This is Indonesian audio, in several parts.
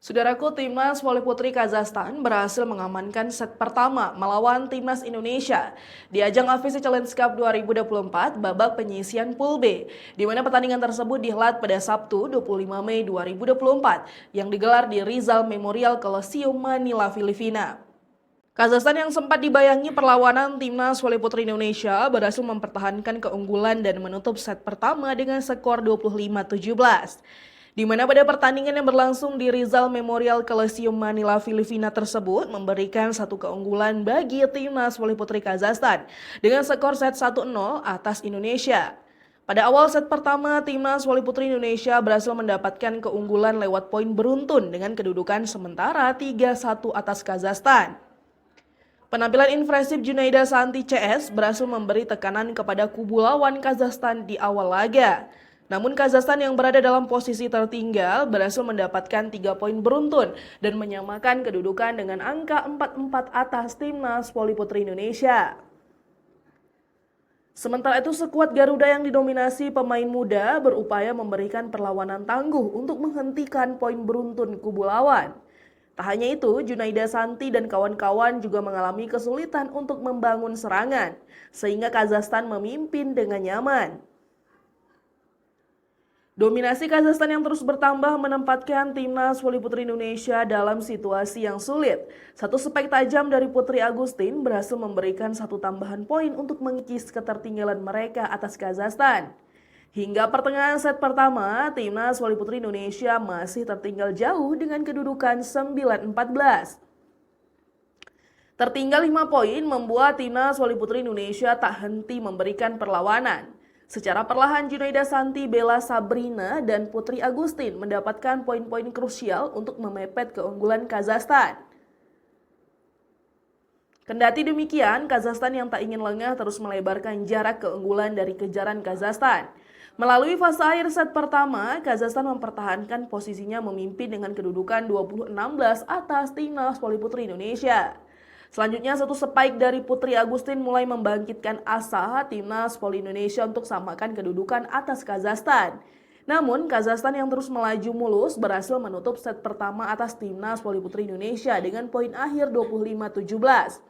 Saudaraku, Timnas Voli Putri Kazakhstan berhasil mengamankan set pertama melawan Timnas Indonesia di ajang AFC Challenge Cup 2024 babak penyisian Pool B, di mana pertandingan tersebut dihelat pada Sabtu 25 Mei 2024 yang digelar di Rizal Memorial Coliseum Manila, Filipina. Kazakhstan yang sempat dibayangi perlawanan Timnas Voli Putri Indonesia berhasil mempertahankan keunggulan dan menutup set pertama dengan skor 25-17. Di mana pada pertandingan yang berlangsung di Rizal Memorial Coliseum Manila, Filipina tersebut memberikan satu keunggulan bagi Timnas Voli Putri Kazakhstan dengan skor set 1-0 atas Indonesia. Pada awal set pertama, Timnas Voli Putri Indonesia berhasil mendapatkan keunggulan lewat poin beruntun dengan kedudukan sementara 3-1 atas Kazakhstan. Penampilan impresif Junaida Santi CS berhasil memberi tekanan kepada kubu lawan Kazakhstan di awal laga. Namun Kazakhstan yang berada dalam posisi tertinggal berhasil mendapatkan 3 poin beruntun dan menyamakan kedudukan dengan angka 4-4 atas Timnas Voli Putri Indonesia. Sementara itu, skuad Garuda yang didominasi pemain muda berupaya memberikan perlawanan tangguh untuk menghentikan poin beruntun kubu lawan. Tak hanya itu, Junaida Santi dan kawan-kawan juga mengalami kesulitan untuk membangun serangan, sehingga Kazakhstan memimpin dengan nyaman. Dominasi Kazakhstan yang terus bertambah menempatkan Timnas Voli Putri Indonesia dalam situasi yang sulit. Satu spek tajam dari Putri Agustin berhasil memberikan satu tambahan poin untuk mengikis ketertinggalan mereka atas Kazakhstan. Hingga pertengahan set pertama, Timnas Voli Putri Indonesia masih tertinggal jauh dengan kedudukan 9-14. Tertinggal 5 poin membuat Timnas Voli Putri Indonesia tak henti memberikan perlawanan. Secara perlahan, Junaida Santi, Bella Sabrina, dan Putri Agustin mendapatkan poin-poin krusial untuk memepet keunggulan Kazakhstan. Kendati demikian, Kazakhstan yang tak ingin lengah terus melebarkan jarak keunggulan dari kejaran Kazakhstan. Melalui fase akhir set pertama, Kazakhstan mempertahankan posisinya memimpin dengan kedudukan 20-16 atas Timnas Voli Putri Indonesia. Selanjutnya, satu spike dari Putri Agustin mulai membangkitkan asa Timnas Voli Indonesia untuk samakan kedudukan atas Kazakhstan. Namun, Kazakhstan yang terus melaju mulus berhasil menutup set pertama atas Timnas Voli Putri Indonesia dengan poin akhir 25-17.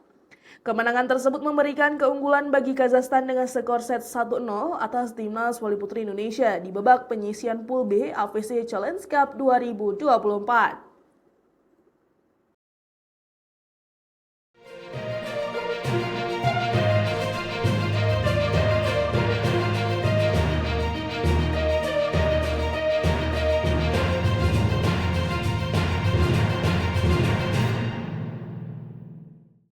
Kemenangan tersebut memberikan keunggulan bagi Kazakhstan dengan skor set 1-0 atas Timnas Voli Putri Indonesia di babak penyisian Pool B AFC Challenge Cup 2024.